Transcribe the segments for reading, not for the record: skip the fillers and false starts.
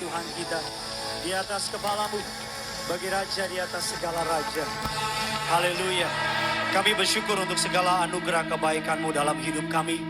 Tuhan kita. Di atas kepalamu, bagi Raja di atas segala Raja. Haleluya. Kami bersyukur untuk segala anugerah kebaikan-Mu dalam hidup kami.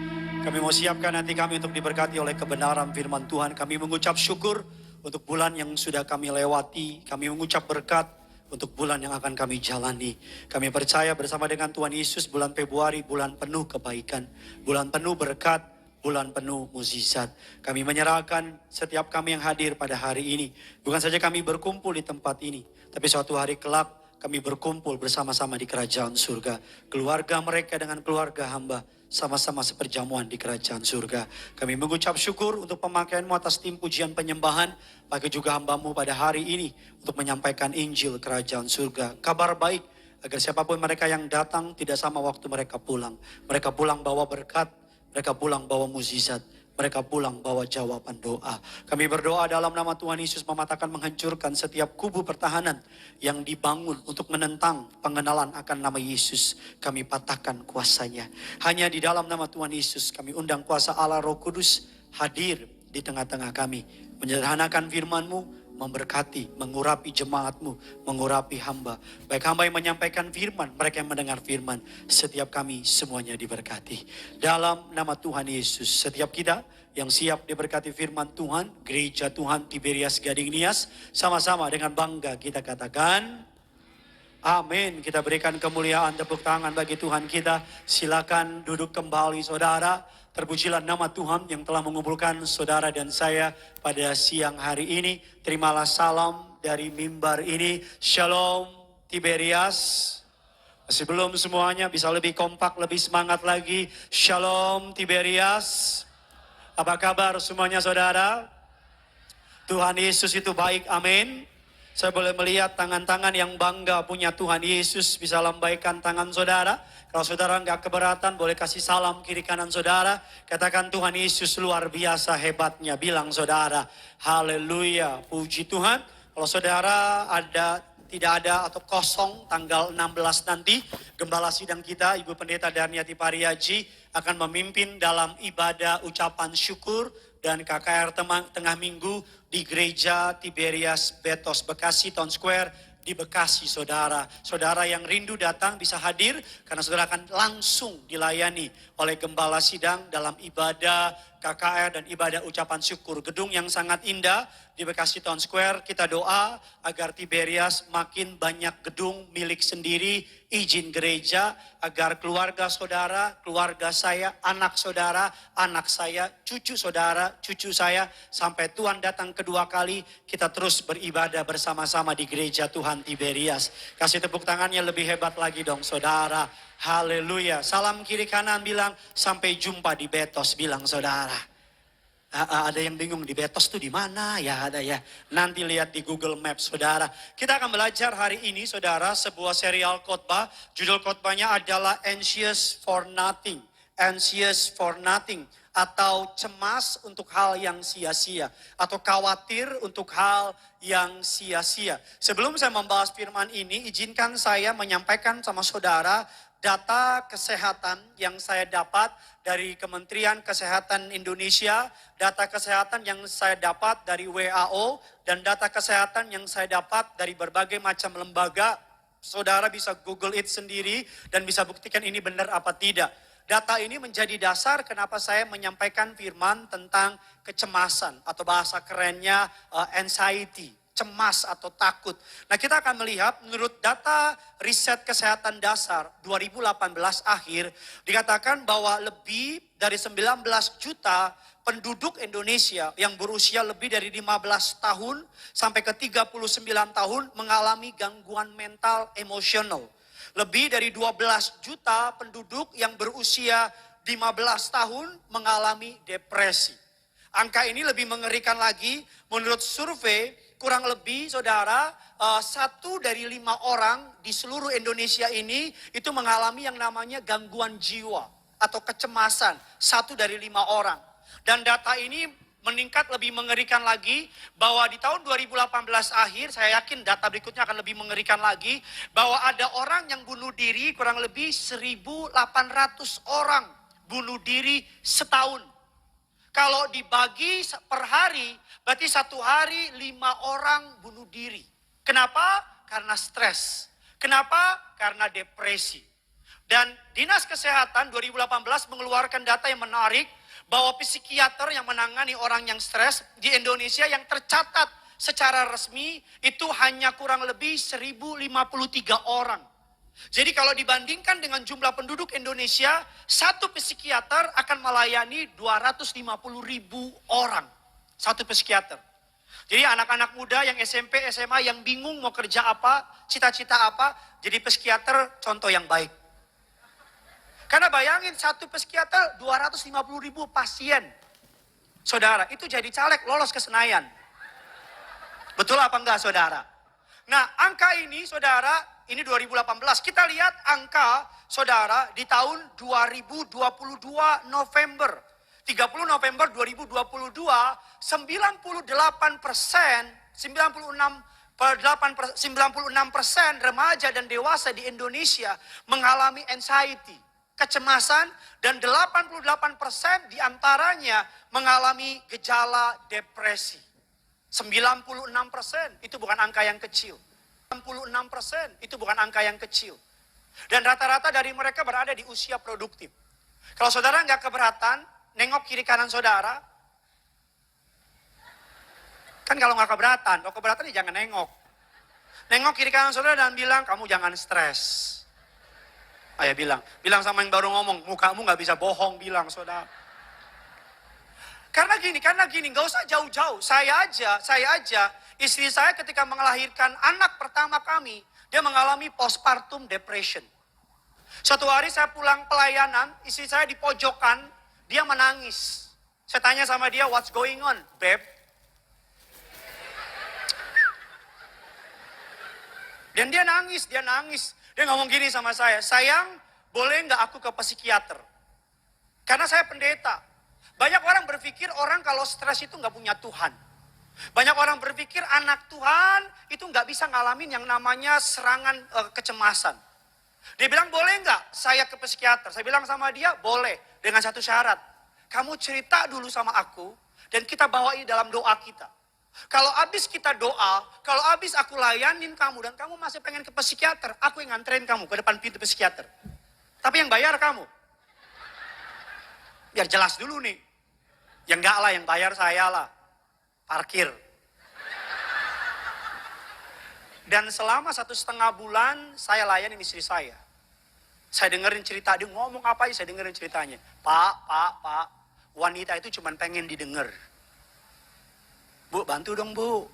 Kami mau siapkan hati kami untuk diberkati oleh kebenaran firman Tuhan. Kami mengucap syukur untuk bulan yang sudah kami lewati. Kami mengucap berkat untuk bulan yang akan kami jalani. Kami percaya bersama dengan Tuhan Yesus bulan Februari, bulan penuh kebaikan. Bulan penuh berkat, bulan penuh mukjizat. Kami menyerahkan setiap kami yang hadir pada hari ini. Bukan saja kami berkumpul di tempat ini, tapi suatu hari kelak kami berkumpul bersama-sama di kerajaan surga. Keluarga mereka dengan keluarga hamba sama-sama seperjamuan di kerajaan surga. Kami mengucap syukur untuk pemakaian-Mu atas tim pujian penyembahan. Pakai juga hamba-Mu pada hari ini untuk menyampaikan Injil kerajaan surga. Kabar baik agar siapapun mereka yang datang tidak sama waktu mereka pulang. Mereka pulang bawa berkat, mereka pulang bawa mukjizat, mereka pulang bawa jawaban doa. Kami berdoa dalam nama Tuhan Yesus mematakan menghancurkan setiap kubu pertahanan yang dibangun untuk menentang pengenalan akan nama Yesus. Kami patahkan kuasanya. Hanya di dalam nama Tuhan Yesus kami undang kuasa Allah Roh Kudus hadir di tengah-tengah kami. Menyederhanakan firman-Mu, memberkati, mengurapi jemaat-Mu, mengurapi hamba. Baik hamba yang menyampaikan firman, mereka yang mendengar firman. Setiap kami semuanya diberkati. Dalam nama Tuhan Yesus, setiap kita yang siap diberkati firman Tuhan, Gereja Tuhan Tiberias Gading Nias, sama-sama dengan bangga kita katakan, amin. Kita berikan kemuliaan, tepuk tangan bagi Tuhan kita. Silakan duduk kembali saudara. Terpujilah nama Tuhan yang telah mengumpulkan saudara dan saya pada siang hari ini. Terimalah salam dari mimbar ini. Shalom Tiberias. Masih belum semuanya, bisa lebih kompak, lebih semangat lagi. Shalom Tiberias. Apa kabar semuanya saudara? Tuhan Yesus itu baik, amin. Saya boleh melihat tangan-tangan yang bangga punya Tuhan Yesus, bisa lambaikan tangan saudara. Kalau saudara nggak keberatan, boleh kasih salam kiri kanan saudara. Katakan Tuhan Yesus luar biasa hebatnya. Bilang saudara, haleluya, puji Tuhan. Kalau saudara tidak ada atau kosong tanggal 16 nanti, Gembala sidang kita, Ibu Pendeta Darniati Pariaji akan memimpin dalam ibadah ucapan syukur dan KKR tengah minggu di Gereja Tiberias Betos Bekasi Town Square di Bekasi saudara. Saudara yang rindu datang bisa hadir karena saudara akan langsung dilayani oleh Gembala sidang dalam ibadah KKR dan ibadah ucapan syukur. Gedung yang sangat indah di Bekasi Town Square. Kita doa agar Tiberias makin banyak gedung milik sendiri, izin gereja, agar keluarga saudara, keluarga saya, anak saudara, anak saya, cucu saudara, cucu saya, sampai Tuhan datang kedua kali, kita terus beribadah bersama-sama di gereja Tuhan Tiberias. Kasih tepuk tangannya lebih hebat lagi dong saudara. Haleluya. Salam kiri kanan bilang, sampai jumpa di Betos, bilang saudara. Ada yang bingung di Betos tuh di mana? Ya ada ya. Nanti lihat di Google Maps saudara. Kita akan belajar hari ini saudara sebuah serial khotbah. Judul khotbahnya adalah Anxious for Nothing. Anxious for Nothing. Atau cemas untuk hal yang sia-sia. Atau khawatir untuk hal yang sia-sia. Sebelum saya membahas firman ini, izinkan saya menyampaikan sama saudara data kesehatan yang saya dapat dari Kementerian Kesehatan Indonesia, data kesehatan yang saya dapat dari WHO, dan data kesehatan yang saya dapat dari berbagai macam lembaga. Saudara bisa Google it sendiri dan bisa buktikan ini benar apa tidak. Data ini menjadi dasar kenapa saya menyampaikan firman tentang kecemasan atau bahasa kerennya anxiety. Cemas atau takut. Nah kita akan melihat menurut data riset kesehatan dasar 2018 akhir dikatakan bahwa lebih dari 19 juta penduduk Indonesia yang berusia lebih dari 15 tahun sampai ke 39 tahun mengalami gangguan mental emosional. Lebih dari 12 juta penduduk yang berusia 15 tahun mengalami depresi. Angka ini lebih mengerikan lagi menurut survei. Kurang lebih saudara, 1 dari 5 orang di seluruh Indonesia ini itu mengalami yang namanya gangguan jiwa atau kecemasan. 1 dari 5 orang. Dan data ini meningkat lebih mengerikan lagi bahwa di tahun 2018 akhir, saya yakin data berikutnya akan lebih mengerikan lagi, bahwa ada orang yang bunuh diri kurang lebih 1.800 orang bunuh diri setahun. Kalau dibagi per hari, berarti satu hari 5 orang bunuh diri. Kenapa? Karena stres. Kenapa? Karena depresi. Dan Dinas Kesehatan 2018 mengeluarkan data yang menarik bahwa psikiater yang menangani orang yang stres di Indonesia yang tercatat secara resmi itu hanya kurang lebih 1053 orang. Jadi kalau dibandingkan dengan jumlah penduduk Indonesia, satu psikiater akan melayani 250.000 orang. Satu psikiater. Jadi anak-anak muda yang SMP, SMA yang bingung mau kerja apa, cita-cita apa, jadi psikiater contoh yang baik. Karena bayangin satu psikiater 250.000 pasien. Saudara, itu jadi caleg lolos ke Senayan. Betul apa enggak saudara? Nah angka ini saudara, ini 2018. Kita lihat angka saudara di tahun 2022 November. 30 November 2022, 96% remaja dan dewasa di Indonesia mengalami anxiety, kecemasan, dan 88% diantaranya mengalami gejala depresi. 96% itu bukan angka yang kecil. 96% itu bukan angka yang kecil. Dan rata-rata dari mereka berada di usia produktif. Kalau saudara nggak keberatan, nengok kiri kanan saudara. Kan kalau nggak keberatan, kalau keberatan ya jangan nengok. Nengok kiri kanan saudara dan bilang, kamu jangan stres. Ayah bilang sama yang baru ngomong, mukamu nggak bisa bohong, bilang saudara. Karena gini, nggak usah jauh-jauh. Saya aja, istri saya ketika melahirkan anak pertama kami, dia mengalami postpartum depression. Suatu hari saya pulang pelayanan, istri saya di pojokan, dia menangis. Saya tanya sama dia, what's going on, babe? Dan dia nangis. Dia ngomong gini sama saya, sayang, boleh nggak aku ke psikiater? Karena saya pendeta. Banyak orang berpikir orang kalau stres itu nggak punya Tuhan. Banyak orang berpikir anak Tuhan itu nggak bisa ngalamin yang namanya serangan kecemasan. Dia bilang, boleh nggak saya ke psikiater? Saya bilang sama dia, boleh. Dengan satu syarat. Kamu cerita dulu sama aku dan kita bawa ini dalam doa kita. Kalau habis kita doa, kalau habis aku layanin kamu dan kamu masih pengen ke psikiater, aku yang nganterin kamu ke depan pintu psikiater. Tapi yang bayar kamu. Biar jelas dulu nih. Yang enggak lah, yang bayar saya lah. Parkir. Dan selama 1,5 bulan saya layanin istri saya. Saya dengerin cerita, dia ngomong apa aja saya dengerin ceritanya. Pak, wanita itu cuma pengen didengar. Bu, bantu dong bu.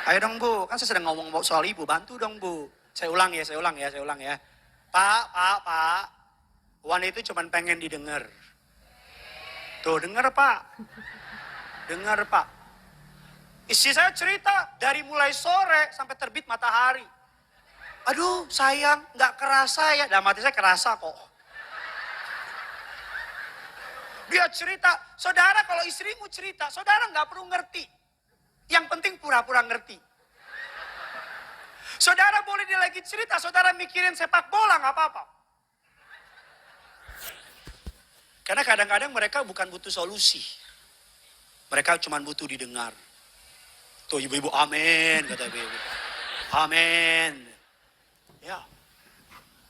Ayo dong bu, kan saya sedang ngomong soal ibu, bantu dong bu. Saya ulang ya. Pak. Wanita itu cuma pengen didengar. Tuh, dengar pak. Istri saya cerita, dari mulai sore sampai terbit matahari. Aduh sayang, gak kerasa ya. Dalam hati saya kerasa kok. Dia cerita, saudara kalau istrimu cerita, saudara gak perlu ngerti. Yang penting pura-pura ngerti. Saudara boleh dia lagi cerita, saudara mikirin sepak bola gak apa-apa. Karena kadang-kadang mereka bukan butuh solusi. Mereka cuma butuh didengar. Tuh ibu-ibu amin, kata ibu-ibu. Amin. Ya.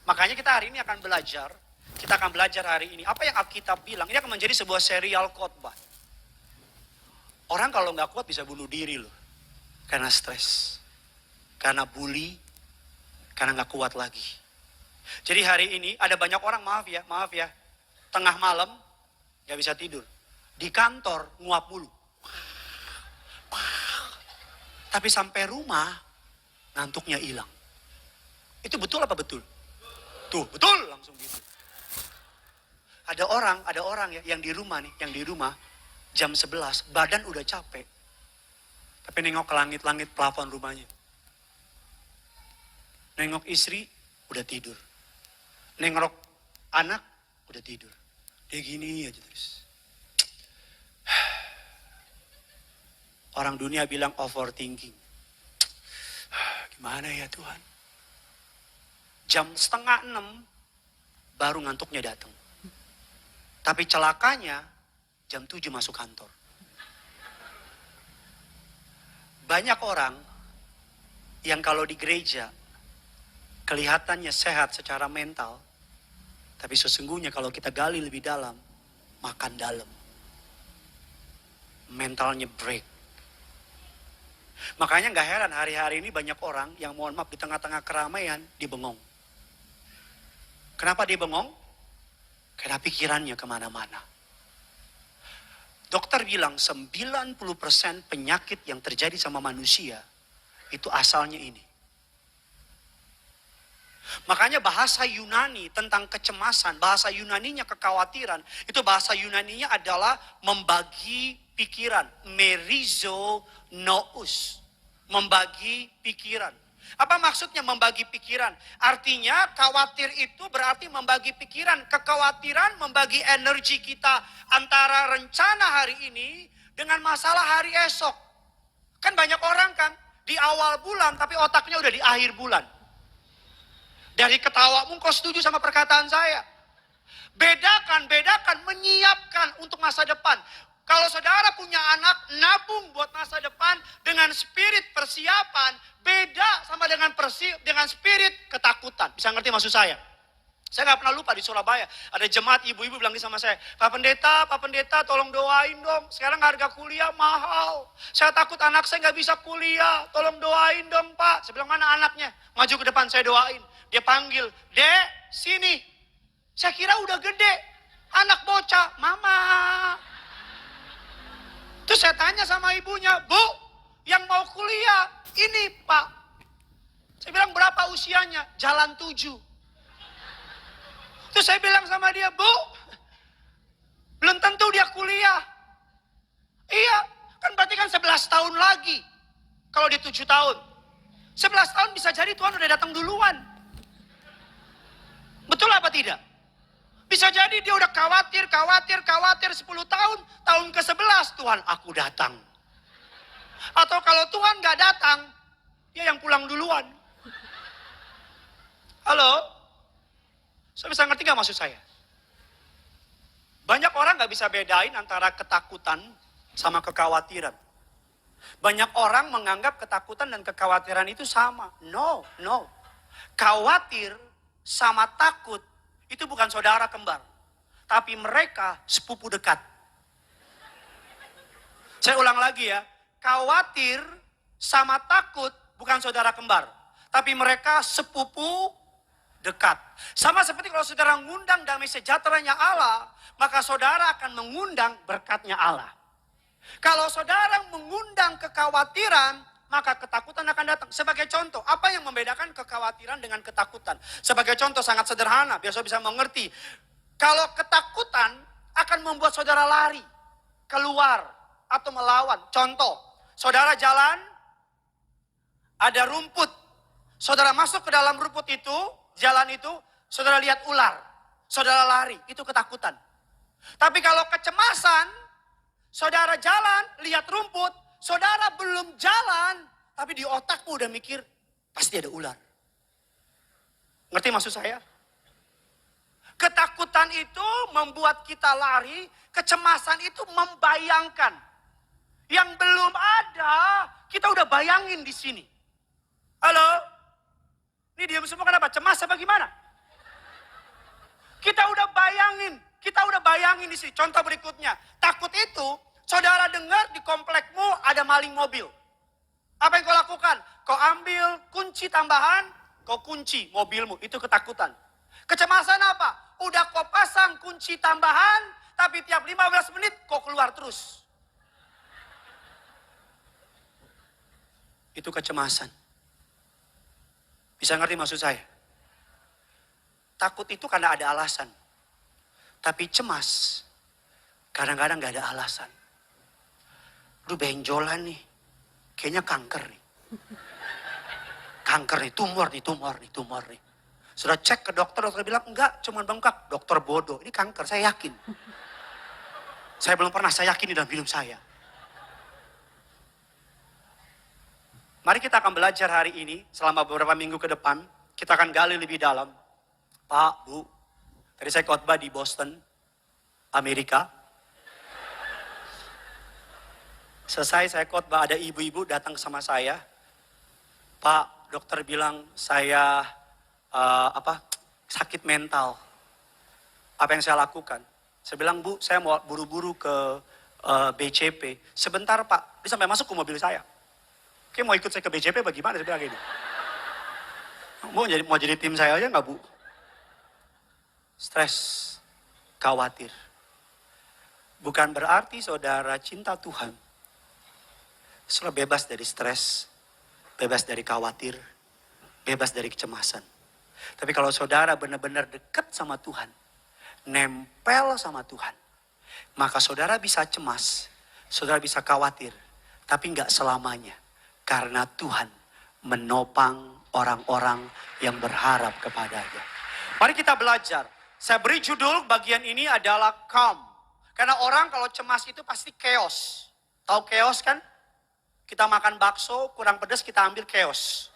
Makanya kita hari ini akan belajar. Kita akan belajar hari ini. Apa yang Alkitab bilang, ini akan menjadi sebuah serial khotbah. Orang kalau nggak kuat bisa bunuh diri loh. Karena stres. Karena bully. Karena nggak kuat lagi. Jadi hari ini ada banyak orang, maaf ya. Tengah malam, gak bisa tidur. Di kantor, nguap mulu. Tapi sampai rumah, ngantuknya hilang. Itu betul apa betul? Tuh, betul langsung gitu. Ada orang ya, yang di rumah, jam 11, badan udah capek. Tapi nengok ke langit-langit plafon rumahnya. Nengok istri, udah tidur. Nengok anak, udah tidur. Dia gini aja terus. Orang dunia bilang overthinking. Gimana ya Tuhan? Jam 5:30 baru ngantuknya datang. Tapi celakanya jam 7 masuk kantor. Banyak orang yang kalau di gereja kelihatannya sehat secara mental, tapi sesungguhnya kalau kita gali lebih dalam, makan dalam. Mentalnya break. Makanya gak heran hari-hari ini banyak orang yang mohon maaf di tengah-tengah keramaian dibengong. Kenapa dibengong? Karena pikirannya kemana-mana. Dokter bilang 90% penyakit yang terjadi sama manusia itu asalnya ini. Makanya bahasa Yunani tentang kecemasan, bahasa Yunaninya kekhawatiran, itu bahasa Yunaninya adalah membagi pikiran. Merizonous. Membagi pikiran. Apa maksudnya membagi pikiran? Artinya khawatir itu berarti membagi pikiran. Kekhawatiran membagi energi kita antara rencana hari ini dengan masalah hari esok. Kan banyak orang kan di awal bulan tapi otaknya udah di akhir bulan. Dari ketawamu kau setuju sama perkataan saya. Bedakan, menyiapkan untuk masa depan. Kalau saudara punya anak, nabung buat masa depan dengan spirit persiapan, beda sama dengan spirit ketakutan. Bisa ngerti maksud saya? Saya gak pernah lupa di Surabaya, ada jemaat ibu-ibu bilang sama saya, Pak Pendeta tolong doain dong, sekarang harga kuliah mahal. Saya takut anak saya gak bisa kuliah, tolong doain dong Pak. Saya bilang, mana anaknya? Maju ke depan, saya doain. Dia panggil, Dek, sini. Saya kira udah gede, anak bocah, Mama. Terus saya tanya sama ibunya, Bu, yang mau kuliah, ini Pak. Saya bilang, berapa usianya? Jalan 7. Terus saya bilang sama dia, Bu, belum tentu dia kuliah. Iya, kan berarti kan 11 tahun lagi. Kalau dia 7 tahun. 11 tahun bisa jadi Tuhan udah datang duluan. Betul apa tidak? Bisa jadi dia udah khawatir 10 tahun. Tahun ke-11 Tuhan aku datang. Atau kalau Tuhan gak datang, dia yang pulang duluan. Halo? Saya bisa ngerti gak maksud saya? Banyak orang gak bisa bedain antara ketakutan sama kekhawatiran. Banyak orang menganggap ketakutan dan kekhawatiran itu sama. No. Khawatir sama takut itu bukan saudara kembar. Tapi mereka sepupu dekat. Saya ulang lagi ya. Khawatir sama takut bukan saudara kembar. Tapi mereka sepupu dekat. Sama seperti kalau saudara mengundang damai sejahteranya Allah, maka saudara akan mengundang berkatnya Allah. Kalau saudara mengundang kekhawatiran, maka ketakutan akan datang. Sebagai contoh, apa yang membedakan kekhawatiran dengan ketakutan? Sebagai contoh sangat sederhana, biar saudara bisa mengerti. Kalau ketakutan akan membuat saudara lari, keluar, atau melawan. Contoh, saudara jalan, ada rumput. Saudara masuk ke dalam rumput itu, jalan itu, saudara lihat ular. Saudara lari, itu ketakutan. Tapi kalau kecemasan, saudara jalan, lihat rumput, saudara belum jalan, tapi di otakmu udah mikir, pasti ada ular. Ngerti maksud saya? Ketakutan itu membuat kita lari, kecemasan itu membayangkan. Yang belum ada, kita udah bayangin di sini. Halo? Ini diam semua kenapa? Cemas apa gimana? Kita udah bayangin di sini. Contoh berikutnya, takut itu, saudara dengar di komplekmu ada maling mobil. Apa yang kau lakukan? Kau ambil kunci tambahan, kau kunci mobilmu. Itu ketakutan. Kecemasan apa? Udah kau pasang kunci tambahan, tapi tiap 15 menit kau keluar terus. Itu kecemasan. Bisa ngerti maksud saya? Takut itu karena ada alasan. Tapi cemas, kadang-kadang gak ada alasan. Lu benjolan nih. Kayaknya kanker nih. Kanker nih, tumor nih. Sudah cek ke dokter bilang, enggak, cuma bengkak. Dokter bodoh, ini kanker, saya yakin. Saya belum pernah, saya yakin di dalam hidup saya. Mari kita akan belajar hari ini, selama beberapa minggu ke depan. Kita akan gali lebih dalam. Pak, Bu, tadi saya khotbah di Boston, Amerika. Selesai saya khotbah, ada ibu-ibu datang sama saya. Pak, dokter bilang saya sakit mental. Apa yang saya lakukan? Saya bilang, Bu, saya mau buru-buru ke BCP. Sebentar Pak, dia sampai masuk ke mobil saya. Oke, mau ikut saya ke BCP bagaimana? Saya bilang gini. Mau jadi tim saya aja nggak Bu? Stres, khawatir. Bukan berarti saudara cinta Tuhan. Saudara bebas dari stres, bebas dari khawatir, bebas dari kecemasan. Tapi kalau saudara benar-benar dekat sama Tuhan, nempel sama Tuhan, maka saudara bisa cemas, saudara bisa khawatir, tapi nggak selamanya. Karena Tuhan menopang orang-orang yang berharap kepadanya. Mari kita belajar. Saya beri judul bagian ini adalah calm. Karena orang kalau cemas itu pasti chaos. Tahu chaos kan? Kita makan bakso, kurang pedas kita ambil chaos.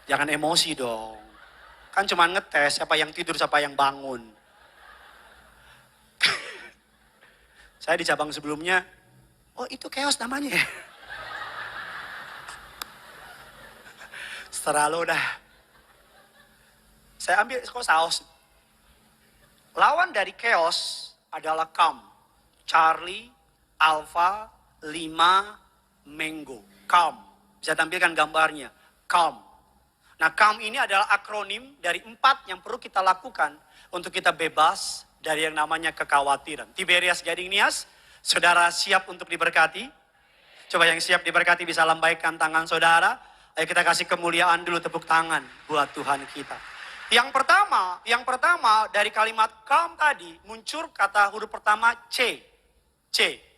Jangan emosi dong. Kan cuma ngetes siapa yang tidur, siapa yang bangun. Saya di cabang sebelumnya, oh itu chaos namanya ya. Setelah lo dah. Saya ambil kok saus. Lawan dari chaos adalah calm. Charlie, Alpha, 5, Mango. Calm. Bisa tampilkan gambarnya. Calm. Nah, calm ini adalah akronim dari 4 yang perlu kita lakukan untuk kita bebas dari yang namanya kekhawatiran. Tiberias Gading Nias, saudara siap untuk diberkati? Coba yang siap diberkati bisa lambaikan tangan saudara. Ayo kita kasih kemuliaan dulu, tepuk tangan buat Tuhan kita. Yang pertama dari kalimat calm tadi muncul kata huruf pertama C. C.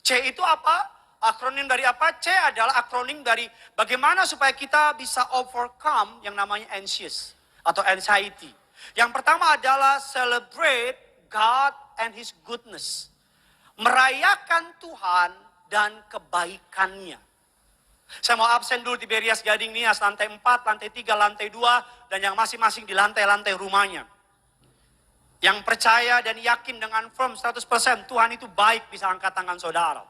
C itu apa? Akronim dari apa? C adalah akronim dari bagaimana supaya kita bisa overcome yang namanya anxious atau anxiety. Yang pertama adalah celebrate God and His goodness. Merayakan Tuhan dan kebaikannya. Saya mau absen dulu di Tiberias Gading Nias, lantai 4, lantai 3, lantai 2, dan yang masing-masing di lantai-lantai rumahnya. Yang percaya dan yakin dengan firm 100% Tuhan itu baik, bisa angkat tangan saudara.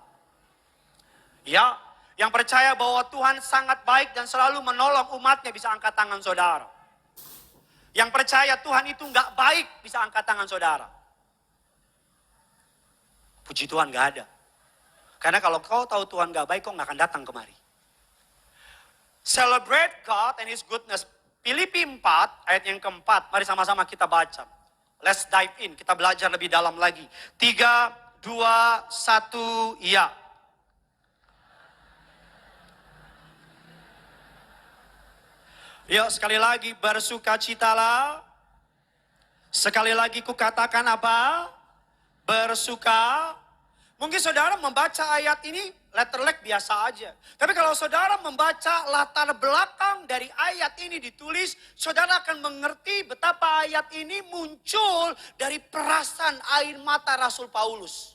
Ya, yang percaya bahwa Tuhan sangat baik dan selalu menolong umatnya bisa angkat tangan saudara. Yang percaya Tuhan itu nggak baik bisa angkat tangan saudara. Puji Tuhan nggak ada. Karena kalau kau tahu Tuhan nggak baik, kau nggak akan datang kemari. Celebrate God and His goodness. Filipi 4 ayat yang keempat. Mari sama-sama kita baca. Let's dive in. Kita belajar lebih dalam lagi. 3, 2, 1, ya. Yuk sekali lagi, bersukacitalah. Sekali lagi ku katakan apa? Bersuka. Mungkin saudara membaca ayat ini letterlek biasa aja. Tapi kalau saudara membaca latar belakang dari ayat ini ditulis, saudara akan mengerti betapa ayat ini muncul dari perasaan air mata Rasul Paulus.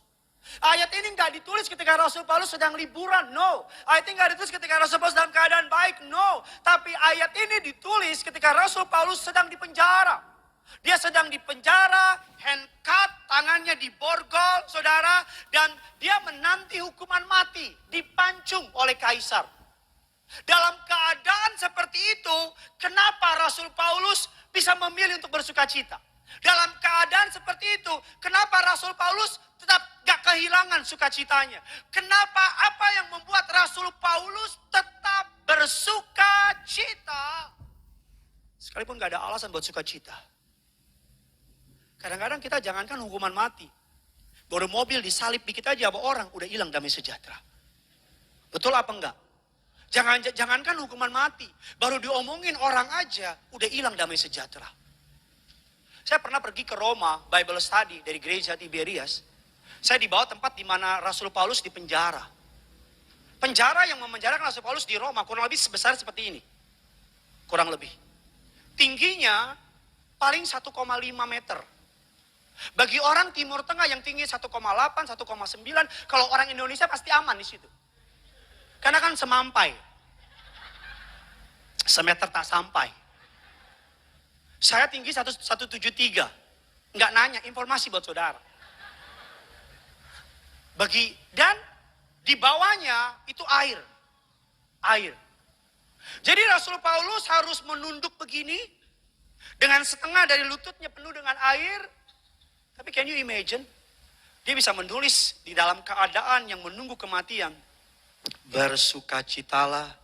Ayat ini nggak ditulis ketika Rasul Paulus sedang liburan, no. Ayat ini nggak ditulis ketika Rasul Paulus dalam keadaan baik, no. Tapi ayat ini ditulis ketika Rasul Paulus sedang di penjara. Dia sedang di penjara, handcuff, tangannya diborgol, saudara. Dan dia menanti hukuman mati, dipancung oleh kaisar. Dalam keadaan seperti itu, kenapa Rasul Paulus bisa memilih untuk bersukacita? Dalam keadaan seperti itu, kenapa Rasul Paulus tetap gak kehilangan sukacitanya? Kenapa apa yang membuat Rasul Paulus tetap bersukacita? Sekalipun gak ada alasan buat sukacita. Kadang-kadang kita jangankan hukuman mati. Baru mobil disalip dikit aja sama orang, udah hilang damai sejahtera. Betul apa enggak? Jangankan hukuman mati. Baru diomongin orang aja, udah hilang damai sejahtera. Saya pernah pergi ke Roma, Bible study dari gereja Tiberias. Saya dibawa tempat di mana Rasul Paulus dipenjara. Penjara yang memenjarakan Rasul Paulus di Roma, kurang lebih sebesar seperti ini. Kurang lebih. Tingginya paling 1,5 meter. Bagi orang Timur Tengah yang tinggi 1,8, 1,9, kalau orang Indonesia pasti aman di situ. Karena kan semampai. Semeter tak sampai. Saya tinggi 173. Nggak nanya, informasi buat saudara. Dan di bawahnya itu air. Air. Jadi Rasul Paulus harus menunduk begini. Dengan setengah dari lututnya penuh dengan air. Tapi can you imagine? Dia bisa menulis di dalam keadaan yang menunggu kematian. Bersukacitalah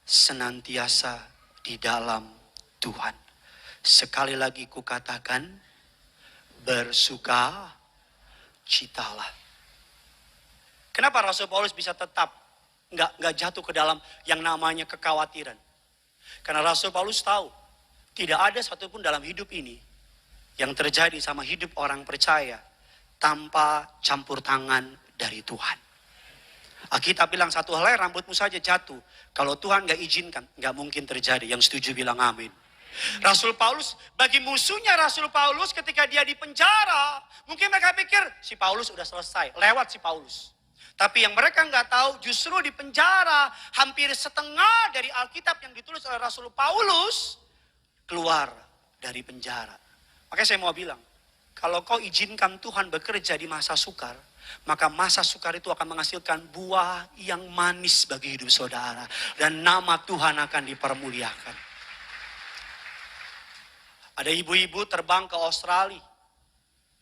senantiasa di dalam Tuhan. Sekali lagi kukatakan, bersukacitalah. Kenapa Rasul Paulus bisa tetap nggak jatuh ke dalam yang namanya kekhawatiran? Karena Rasul Paulus tahu, tidak ada satupun dalam hidup ini yang terjadi sama hidup orang percaya tanpa campur tangan dari Tuhan. Alkitab bilang satu helai rambutmu saja jatuh. Kalau Tuhan gak izinkan, gak mungkin terjadi. Yang setuju bilang amin. Rasul Paulus, bagi musuhnya Rasul Paulus ketika dia di penjara, mungkin mereka pikir si Paulus udah selesai, lewat si Paulus. Tapi yang mereka gak tahu, justru di penjara hampir setengah dari Alkitab yang ditulis oleh Rasul Paulus keluar dari penjara. Makanya saya mau bilang, kalau kau izinkan Tuhan bekerja di masa sukar, maka masa sukar itu akan menghasilkan buah yang manis bagi hidup saudara. Dan nama Tuhan akan dipermuliakan. Ada ibu-ibu terbang ke Australia.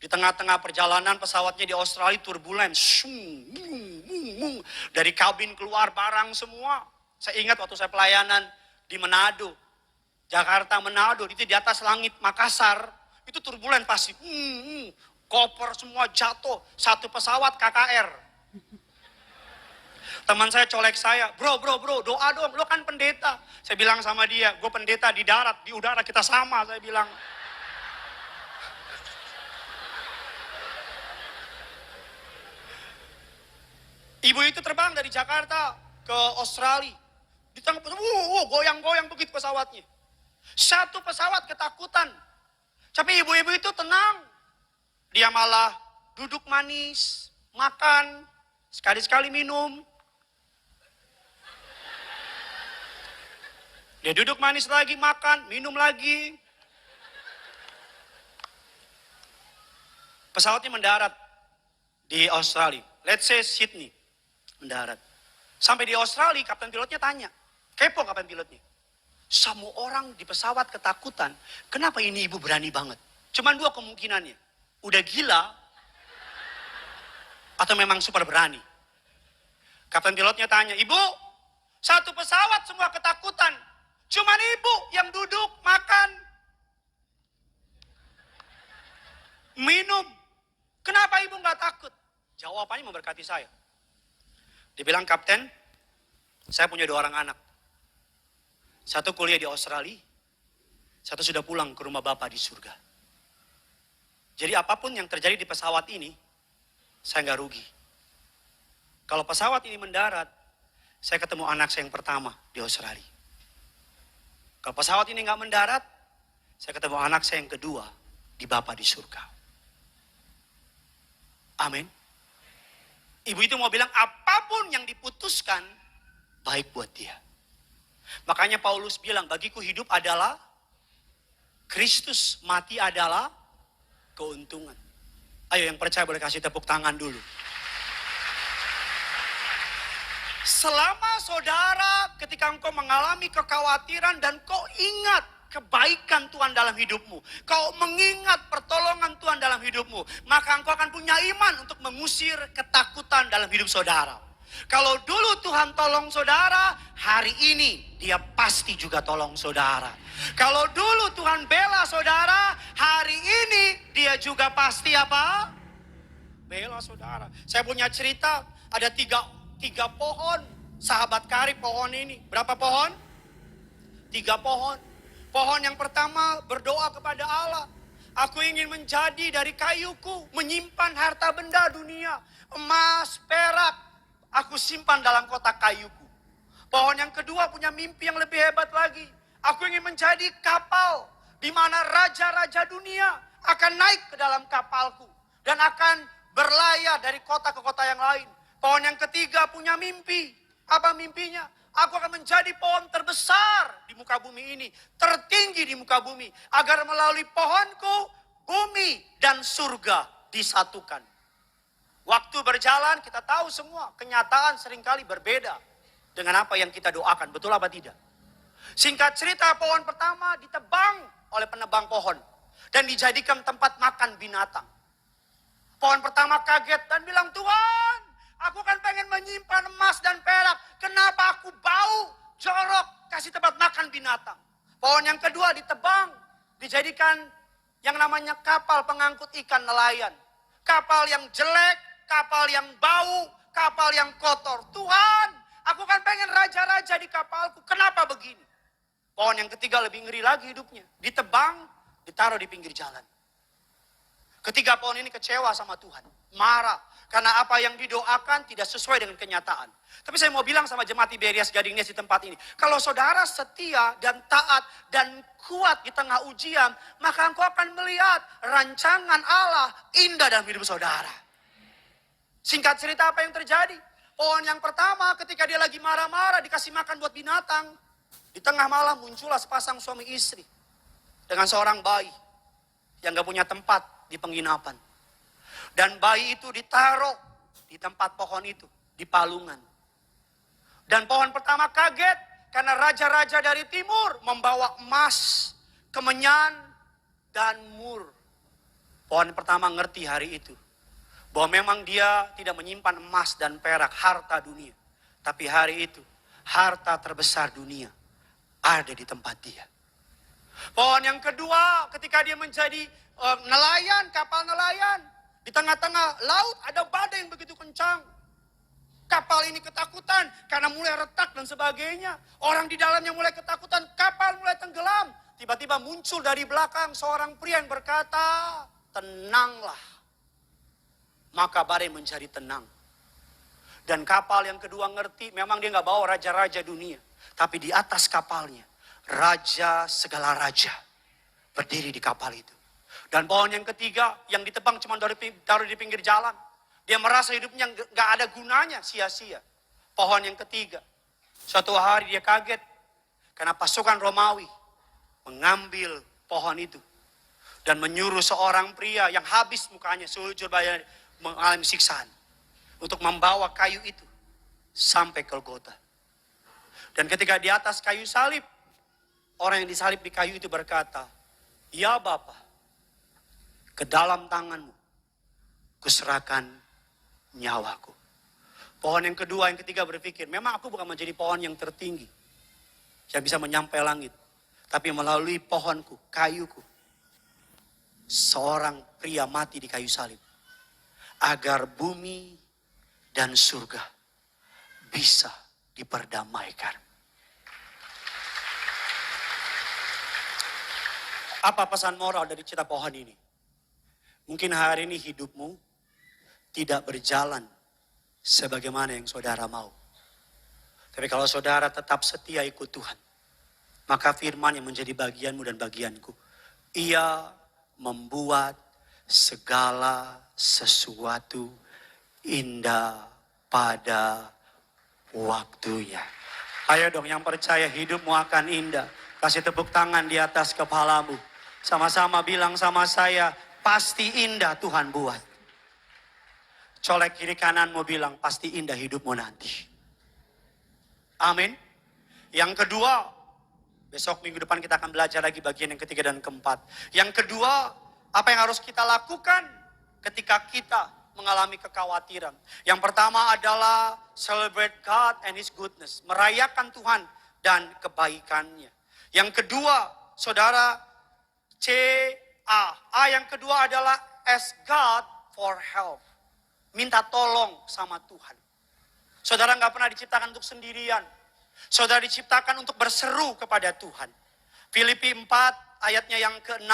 Di tengah-tengah perjalanan pesawatnya di Australia turbulen. Dari kabin keluar barang semua. Saya ingat waktu saya pelayanan di Manado. Jakarta Manado, itu di atas langit Makassar. Itu turbulen pasti. Koper semua jatuh. Satu pesawat KKR. Teman saya colek saya. Bro, doa dong. Lo kan pendeta. Saya bilang sama dia, gue pendeta di darat. Di udara kita sama, saya bilang. Ibu itu terbang dari Jakarta ke Australia. Di tengah pesawat, goyang-goyang begitu pesawatnya. Satu pesawat ketakutan. Tapi ibu-ibu itu tenang. Dia malah duduk manis, makan, sekali-sekali minum. Dia duduk manis lagi, makan, minum lagi. Pesawatnya mendarat di Australia. Let's say Sydney. Mendarat. Sampai di Australia, kapten pilotnya tanya. Kepo kapten pilotnya. Semua orang di pesawat ketakutan. Kenapa ini ibu berani banget? Cuman dua kemungkinannya. Udah gila. Atau memang super berani. Kapten pilotnya tanya. Ibu, satu pesawat semua ketakutan. Cuman ibu yang duduk, makan. Minum. Kenapa ibu gak takut? Jawabannya memberkati saya. Dia bilang, Kapten, saya punya 2 orang anak. Satu kuliah di Australia, satu sudah pulang ke rumah Bapak di surga. Jadi apapun yang terjadi di pesawat ini, saya nggak rugi. Kalau pesawat ini mendarat, saya ketemu anak saya yang pertama di Australia. Kalau pesawat ini nggak mendarat, saya ketemu anak saya yang kedua di Bapak di surga. Amin. Ibu itu mau bilang apapun yang diputuskan, baik buat dia. Makanya Paulus bilang, bagiku hidup adalah Kristus, mati adalah keuntungan. Ayo yang percaya boleh kasih tepuk tangan dulu. Selama saudara ketika engkau mengalami kekhawatiran dan kau ingat kebaikan Tuhan dalam hidupmu, kau mengingat pertolongan Tuhan dalam hidupmu, maka engkau akan punya iman untuk mengusir ketakutan dalam hidup saudara. Kalau dulu Tuhan tolong saudara, hari ini dia pasti juga tolong saudara. Kalau dulu Tuhan bela saudara, hari ini dia juga pasti apa? Bela saudara. Saya punya cerita, ada tiga pohon, sahabat karib pohon ini. Berapa pohon? 3 pohon. Pohon yang pertama berdoa kepada Allah. Aku ingin menjadi dari kayuku, menyimpan harta benda dunia, emas, perak. Aku simpan dalam kotak kayuku. Pohon yang kedua punya mimpi yang lebih hebat lagi. Aku ingin menjadi kapal di mana raja-raja dunia akan naik ke dalam kapalku dan akan berlayar dari kota ke kota yang lain. Pohon yang ketiga punya mimpi. Apa mimpinya? Aku akan menjadi pohon terbesar di muka bumi ini, tertinggi di muka bumi, agar melalui pohonku bumi dan surga disatukan. Waktu berjalan, kita tahu semua, kenyataan seringkali berbeda dengan apa yang kita doakan. Betul apa tidak? Singkat cerita, pohon pertama ditebang oleh penebang pohon dan dijadikan tempat makan binatang. Pohon pertama kaget dan bilang, Tuhan, aku kan pengen menyimpan emas dan perak. Kenapa aku bau, jorok, kasih tempat makan binatang. Pohon yang kedua ditebang, dijadikan yang namanya kapal pengangkut ikan nelayan. Kapal yang jelek, kapal yang bau, kapal yang kotor. Tuhan, aku kan pengen raja-raja di kapalku. Kenapa begini? Pohon yang ketiga lebih ngeri lagi hidupnya. Ditebang, ditaruh di pinggir jalan. Ketiga pohon ini kecewa sama Tuhan. Marah. Karena apa yang didoakan tidak sesuai dengan kenyataan. Tapi saya mau bilang sama jemaat Tiberias Gading-Nes di tempat ini. Kalau saudara setia dan taat dan kuat di tengah ujian, maka engkau akan melihat rancangan Allah indah dalam hidup saudara. Singkat cerita apa yang terjadi? Pohon yang pertama ketika dia lagi marah-marah dikasih makan buat binatang. Di tengah malam muncullah sepasang suami istri. Dengan seorang bayi yang gak punya tempat di penginapan. Dan bayi itu ditaruh di tempat pohon itu, di palungan. Dan pohon pertama kaget karena raja-raja dari timur membawa emas, kemenyan, dan mur. Pohon pertama ngerti hari itu bahwa memang dia tidak menyimpan emas dan perak, harta dunia. Tapi hari itu, harta terbesar dunia ada di tempat dia. Pohon yang kedua ketika dia menjadi nelayan, kapal nelayan. Di tengah-tengah laut ada badai yang begitu kencang. Kapal ini ketakutan karena mulai retak dan sebagainya. Orang di dalamnya mulai ketakutan, kapal mulai tenggelam. Tiba-tiba muncul dari belakang seorang pria yang berkata, tenanglah. Maka badai menjadi tenang. Dan kapal yang kedua ngerti, memang dia gak bawa raja-raja dunia. Tapi di atas kapalnya, raja segala raja berdiri di kapal itu. Dan pohon yang ketiga yang ditebang cuma taruh di pinggir jalan. Dia merasa hidupnya gak ada gunanya, sia-sia. Pohon yang ketiga. Suatu hari dia kaget karena pasukan Romawi mengambil pohon itu. Dan menyuruh seorang pria yang habis mukanya, sujud bayar, mengalami siksaan. Untuk membawa kayu itu sampai Golgota. Dan ketika di atas kayu salib, orang yang disalib di kayu itu berkata, ya Bapa, ke dalam tanganmu kuserahkan nyawaku. Pohon yang kedua, yang ketiga berpikir, memang aku bukan menjadi pohon yang tertinggi yang bisa menyampai langit. Tapi melalui pohonku, kayuku, seorang pria mati di kayu salib. Agar bumi dan surga bisa diperdamaikan. Apa pesan moral dari cerita pohon ini? Mungkin hari ini hidupmu tidak berjalan sebagaimana yang saudara mau. Tapi kalau saudara tetap setia ikut Tuhan, maka firman yang menjadi bagianmu dan bagianku, Ia membuat segala sesuatu indah pada waktunya. Ayo dong yang percaya hidupmu akan indah. Kasih tepuk tangan di atas kepalamu. Sama-sama bilang sama saya, pasti indah Tuhan buat. Colek kiri kananmu bilang, pasti indah hidupmu nanti. Amin. Yang kedua, besok minggu depan kita akan belajar lagi bagian yang ketiga dan keempat. Yang kedua, apa yang harus kita lakukan ketika kita mengalami kekhawatiran. Yang pertama adalah celebrate God and His goodness. Merayakan Tuhan dan kebaikannya. Yang kedua, saudara, A yang kedua adalah ask God for help. Minta tolong sama Tuhan. Saudara gak pernah diciptakan untuk sendirian. Saudara diciptakan untuk berseru kepada Tuhan. Filipi 4 ayatnya yang ke-6.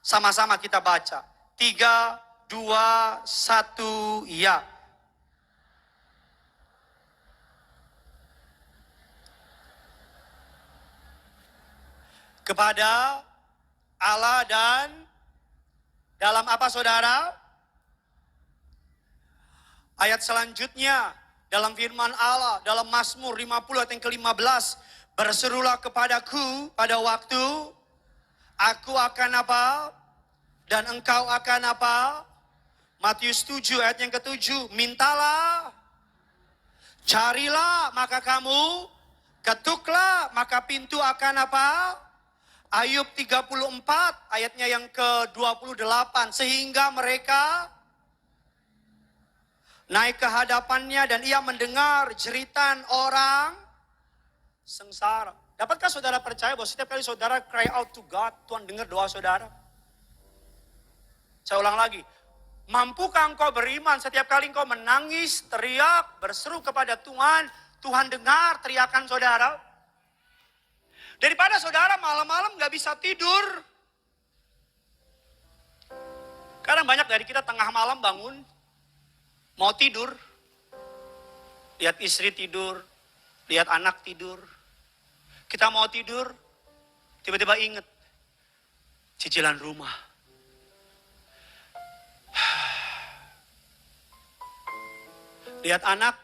Sama-sama kita baca. 3, 2, 1, ya. Kepada Allah dan dalam apa saudara? Ayat selanjutnya dalam firman Allah, dalam Mazmur 50 ayat yang ke-15. Berserulah kepadaku pada waktu aku akan apa? Dan engkau akan apa? Matius 7 ayat yang ke-7. Mintalah, carilah maka kamu, ketuklah maka pintu akan apa? Ayub 34 ayatnya yang ke-28. Sehingga mereka naik ke hadapannya dan ia mendengar jeritan orang sengsara. Dapatkah saudara percaya bahwa setiap kali saudara cry out to God, Tuhan dengar doa saudara? Saya ulang lagi. Mampukah engkau beriman setiap kali engkau menangis, teriak, berseru kepada Tuhan, Tuhan dengar teriakan saudara? Daripada saudara malam-malam gak bisa tidur. Kadang banyak dari kita tengah malam bangun, mau tidur. Lihat istri tidur, lihat anak tidur. Kita mau tidur, tiba-tiba ingat cicilan rumah. Lihat anak,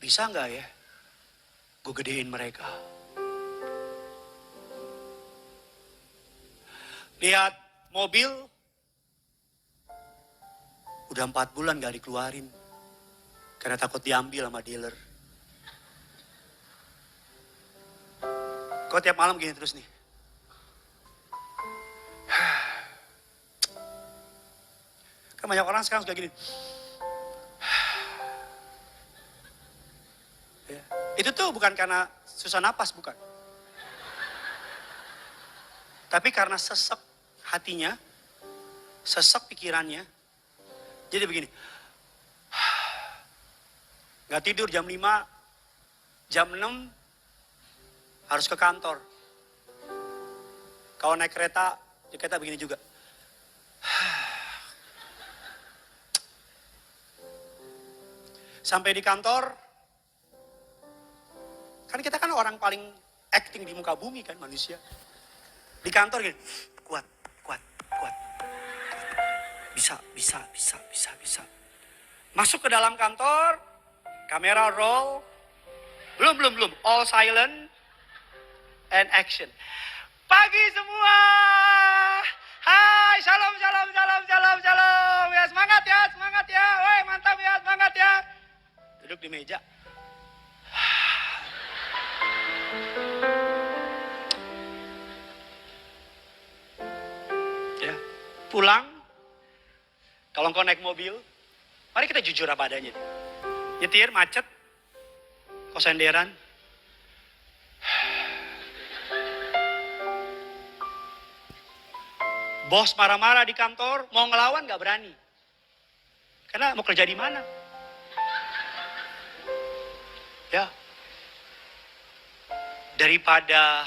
bisa nggak ya gue gedein mereka? Lihat mobil, udah 4 bulan gak dikeluarin karena takut diambil sama dealer. Kok tiap malam gini terus nih? Kan banyak orang sekarang suka gini. Ya. Itu tuh bukan karena susah napas, bukan. Tapi karena sesek hatinya, sesek pikirannya. Jadi begini. Gak tidur jam 5, jam 6 harus ke kantor. Kalau naik kereta, di kereta begini juga. Sampai di kantor, kan kita kan orang paling acting di muka bumi kan manusia. Di kantor gini, kuat. Bisa. Masuk ke dalam kantor, kamera roll, belum, all silent, and action. Pagi semua, hai, shalom. Ya semangat ya, woi mantap ya, semangat ya. Duduk di meja. Ya, pulang. Kalau engkau naik mobil, mari kita jujur apa adanya. Nyetir macet, kau senderan. Bos marah-marah di kantor, mau ngelawan gak berani. Karena mau kerja di mana? Ya. Daripada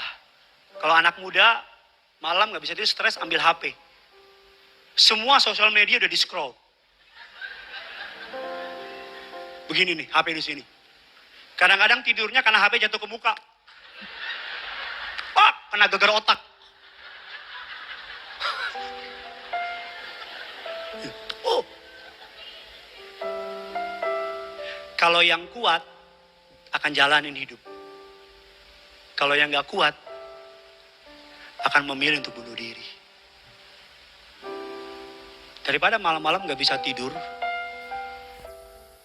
kalau anak muda malam gak bisa tidur, stres, ambil HP. Semua sosial media udah di-scroll. Begini nih, HP di sini. Kadang-kadang tidurnya karena HP jatuh ke muka. Pak, kena geger otak. Oh. Kalau yang kuat akan jalanin hidup. Kalau yang gak kuat akan memilih untuk bunuh diri. Daripada malam-malam gak bisa tidur,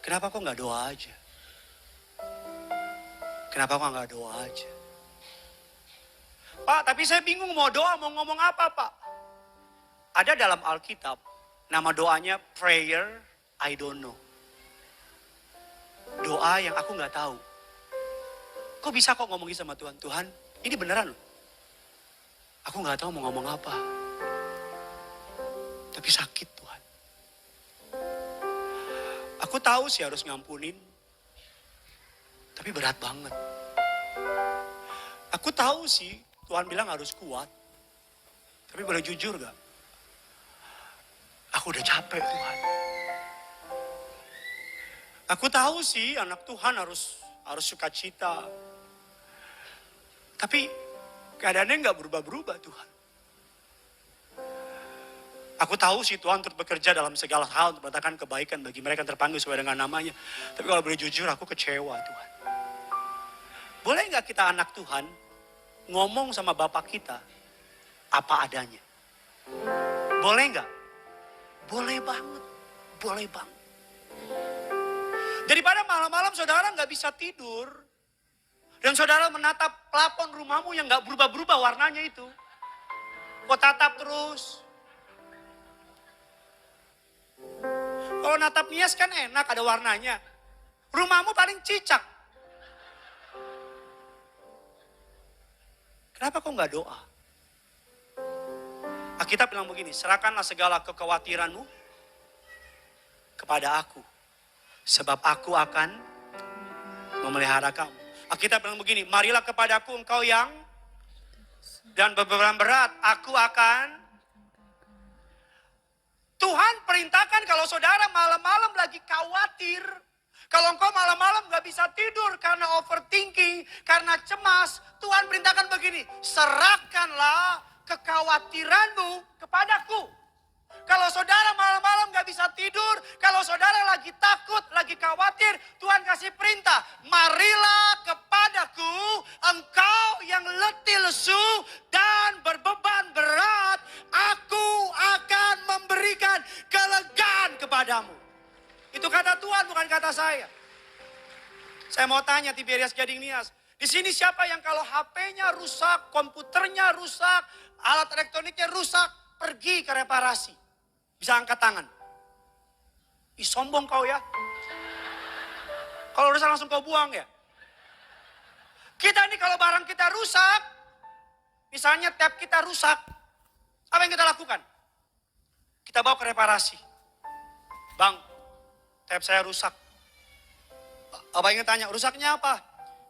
kenapa kok gak doa aja? Kenapa kok gak doa aja? Pak, tapi saya bingung mau doa, mau ngomong apa, Pak? Ada dalam Alkitab, nama doanya prayer I don't know. Doa yang aku gak tahu. Kok bisa kok ngomongin sama Tuhan? Tuhan, ini beneran loh. Aku gak tahu mau ngomong apa. Tapi sakit Tuhan. Aku tahu sih harus ngampunin. Tapi berat banget. Aku tahu sih Tuhan bilang harus kuat. Tapi boleh jujur gak? Aku udah capek Tuhan. Aku tahu sih anak Tuhan harus sukacita. Tapi keadaannya gak berubah-berubah Tuhan. Aku tahu sih Tuhan untuk bekerja dalam segala hal untuk mendatangkan kebaikan bagi mereka yang terpanggil sesuai dengan namanya. Tapi kalau boleh jujur aku kecewa Tuhan. Boleh gak kita anak Tuhan ngomong sama Bapak kita apa adanya? Boleh gak? Boleh banget, boleh banget. Daripada malam-malam saudara nggak bisa tidur. Dan saudara menatap plafon rumahmu yang nggak berubah-berubah warnanya itu. Kau tatap terus. Kalau natap nias kan enak, ada warnanya. Rumahmu paling cicak. Kenapa kau nggak doa? Alkitab bilang begini, serahkanlah segala kekhawatiranmu kepada aku. Sebab aku akan memelihara kamu. Alkitab bilang begini, marilah kepadaku engkau yang dan beban berat, aku akan. Tuhan perintahkan kalau saudara malam-malam lagi khawatir, kalau engkau malam-malam gak bisa tidur karena overthinking, karena cemas, Tuhan perintahkan begini, serahkanlah kekhawatiranmu kepadaku. Kalau saudara malam-malam gak bisa tidur, kalau saudara lagi takut, lagi khawatir, Tuhan kasih perintah, marilah kepadaku engkau yang letih lesu dan berbeban berat, aku akan memberikan kelegaan kepadamu. Itu kata Tuhan, bukan kata saya. Saya mau tanya Tiberias Gading Nias, di sini siapa yang kalau HP-nya rusak, komputernya rusak, alat elektroniknya rusak, pergi ke reparasi? Bisa angkat tangan. Ih, sombong kau ya. Kalau rusak langsung kau buang ya. Kita ini kalau barang kita rusak, misalnya tab kita rusak, apa yang kita lakukan? Kita bawa ke reparasi. Bang, tab saya rusak. Abangnya tanya, rusaknya apa?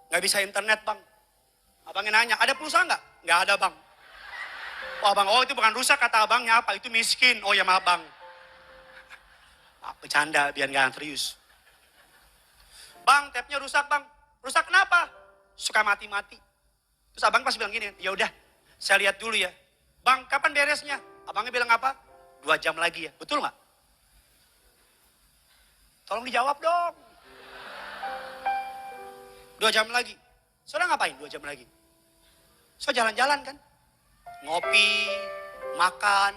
Nggak bisa internet bang. Abangnya nanya, ada pulsa nggak? Nggak ada bang. Oh abang, oh itu bukan rusak, kata abangnya apa? Itu miskin. Oh ya maaf bang. Bercanda biar nggak serius. Bang, tapnya rusak bang. Rusak kenapa? Suka mati-mati. Terus abang pasti bilang gini, ya udah, saya lihat dulu ya. Bang, kapan beresnya? Abangnya bilang apa? 2 jam lagi ya. Betul nggak? Tolong dijawab dong. 2 jam lagi. Saudara ngapain 2 jam lagi? So jalan-jalan kan? Ngopi, makan,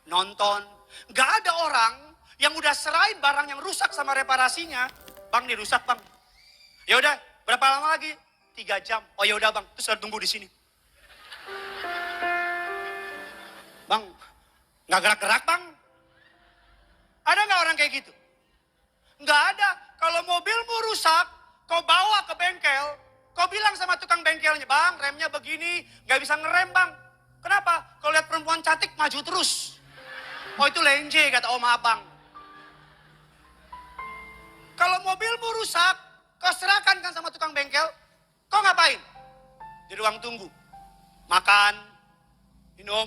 nonton. Gak ada orang yang udah serahin barang yang rusak sama reparasinya. Bang, ini rusak bang. Ya udah, berapa lama lagi? 3 jam. Oh ya udah bang, terus saya tunggu di sini. Bang, nggak gerak-gerak bang? Ada nggak orang kayak gitu? Nggak ada. Kalau mobilmu rusak, kau bawa ke bengkel, kau bilang sama tukang bengkelnya, bang, remnya begini, nggak bisa ngerem bang. Kenapa? Kalau lihat perempuan cantik maju terus. Oh itu lenje kata om abang. Kalau mobilmu rusak, kau serahkan kan sama tukang bengkel, kau ngapain? Di ruang tunggu. Makan, minum.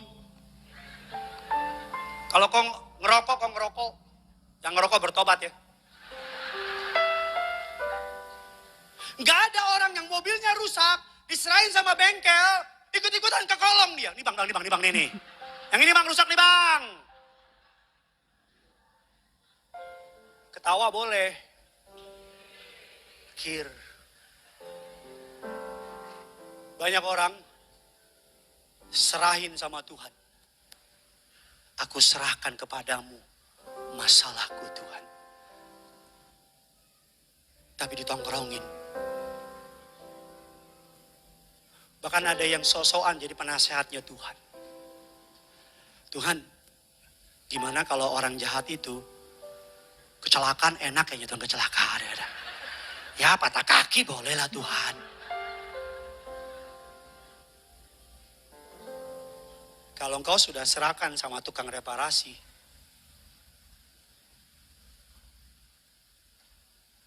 Kalau kau ngerokok. Yang ngerokok bertobat ya. Nggak ada orang yang mobilnya rusak, diserahin sama bengkel, ikut-ikutan ke kolong dia. Nih bang, nih. Yang ini bang rusak nih bang. Ketawa boleh. Pikir. Banyak orang serahin sama Tuhan. Aku serahkan kepadamu masalahku Tuhan. Tapi ditongkrongin. Bahkan ada yang sok-sokan jadi penasehatnya Tuhan. Tuhan, gimana kalau orang jahat itu kecelakaan enak kayaknya Tuhan kecelakaan. Ya patah kaki bolehlah Tuhan. Kalau engkau sudah serahkan sama tukang reparasi,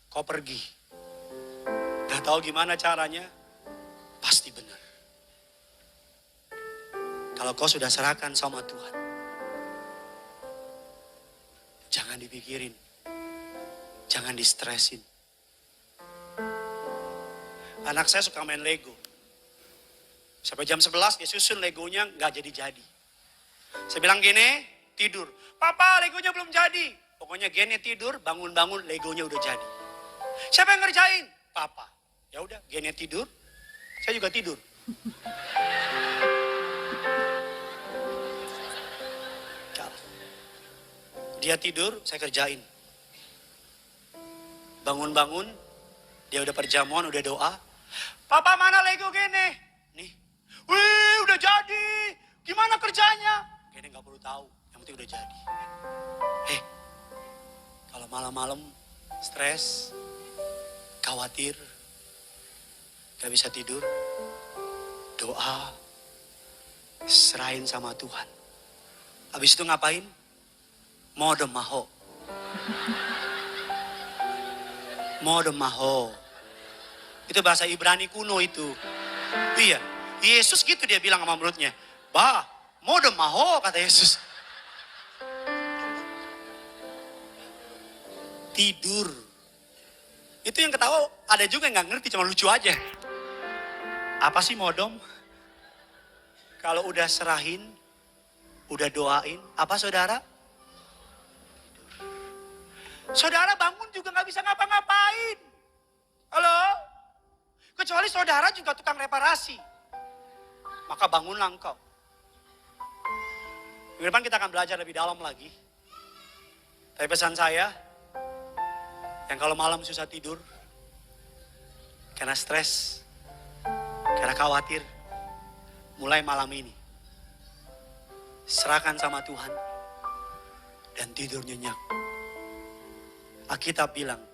kau pergi. Gak tahu gimana caranya, pasti benar. Kalau kau sudah serahkan sama Tuhan, jangan dipikirin, jangan distresin. Anak saya suka main Lego. Sampai jam 11 dia susun Legonya gak jadi-jadi. Saya bilang gini, tidur. Papa Legonya belum jadi. Pokoknya Gene tidur, bangun-bangun Legonya udah jadi. Siapa yang ngerjain? Papa. Ya udah, Gene tidur, saya juga tidur. Dia tidur, saya kerjain. Bangun-bangun, dia udah perjamuan, udah doa. Papa mana Lego gini? Nih, wih udah jadi. Gimana kerjanya? Gini gak perlu tahu, yang penting udah jadi. Kalau malam-malam stres, khawatir, gak bisa tidur, doa, serahin sama Tuhan. Habis itu ngapain? Modem maho. Modem maho. Itu bahasa Ibrani kuno itu. Iya, Yesus gitu dia bilang sama muridnya. Bah, modem maho kata Yesus. Tidur. Itu yang ketawa ada juga yang gak ngerti, cuma lucu aja. Apa sih modem? Kalau udah serahin, udah doain, apa saudara? Saudara bangun juga gak bisa ngapa-ngapain. Halo? Kecuali saudara juga tukang reparasi. Maka bangunlah engkau. Minggu depan kita akan belajar lebih dalam lagi. Tapi pesan saya, yang kalau malam susah tidur, karena stres, karena khawatir, mulai malam ini, serahkan sama Tuhan, dan tidur nyenyak. Alkitab bilang,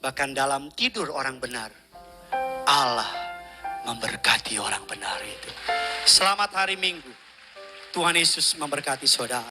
bahkan dalam tidur orang benar, Allah memberkati orang benar itu. Selamat hari Minggu. Tuhan Yesus memberkati saudara.